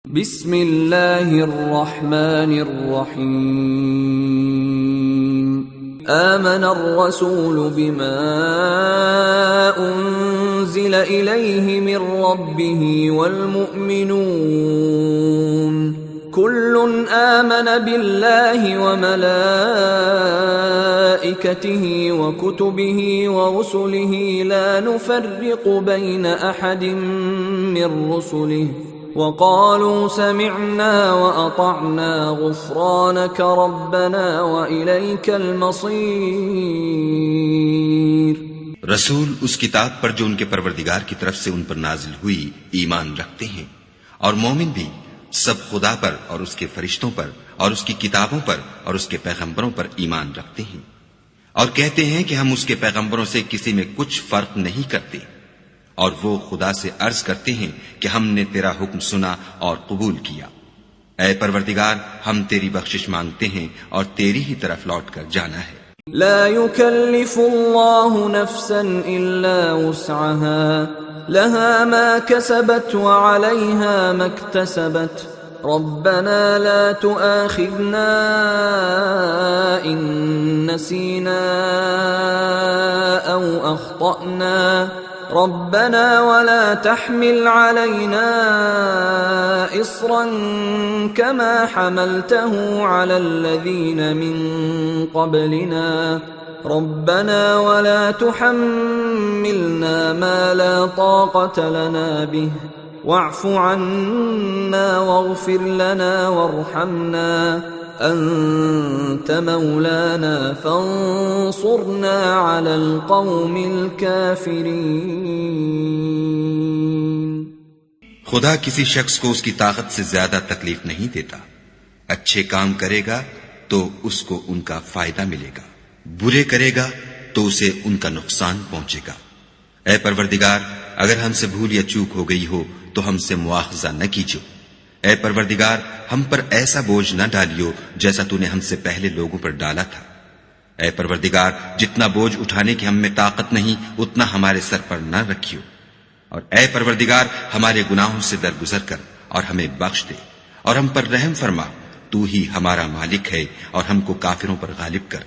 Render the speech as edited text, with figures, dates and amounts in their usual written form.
بسم اللہ الرحمن الرحیم آمن الرسول بما انزل الیہ من ربہ والمؤمنون کل آمن باللہ وملائکتہ وکتبہ ورسلہ لا نفرق بین احد من رسلہ وقالوا سمعنا وأطعنا غفرانك ربنا وإليك المصير۔ رسول اس کتاب پر جو ان کے پروردگار کی طرف سے ان پر نازل ہوئی ایمان رکھتے ہیں، اور مومن بھی سب خدا پر اور اس کے فرشتوں پر اور اس کی کتابوں پر اور اس کے پیغمبروں پر ایمان رکھتے ہیں، اور کہتے ہیں کہ ہم اس کے پیغمبروں سے کسی میں کچھ فرق نہیں کرتے، اور وہ خدا سے عرض کرتے ہیں کہ ہم نے تیرا حکم سنا اور قبول کیا۔ اے پروردگار، ہم تیری بخشش مانگتے ہیں اور تیری ہی طرف لوٹ کر جانا ہے۔ لا يكلف الله نفسا الا وسعها لها ما كسبت وعليها ما اكتسبت ربنا لا تؤاخذنا ان نسينا او اخطأنا ربنا ولا تحمل علينا إصرا كما حملته على الذين من قبلنا ربنا ولا تحملنا ما لا طاقة لنا به واعف عنا واغفر لنا وارحمنا أنت مولانا فانصرنا على القوم الكافرين۔ خدا کسی شخص کو اس کی طاقت سے زیادہ تکلیف نہیں دیتا، اچھے کام کرے گا تو اس کو ان کا فائدہ ملے گا، برے کرے گا تو اسے ان کا نقصان پہنچے گا۔ اے پروردگار، اگر ہم سے بھول یا چوک ہو گئی ہو تو ہم سے مواخذہ نہ کیجو۔ اے پروردگار، ہم پر ایسا بوجھ نہ ڈالیو جیسا تو نے ہم سے پہلے لوگوں پر ڈالا تھا۔ اے پروردگار، جتنا بوجھ اٹھانے کی ہم میں طاقت نہیں اتنا ہمارے سر پر نہ رکھیو، اور اے پروردگار ہمارے گناہوں سے درگزر کر اور ہمیں بخش دے، اور ہم پر رحم فرما، تو ہی ہمارا مالک ہے اور ہم کو کافروں پر غالب کر۔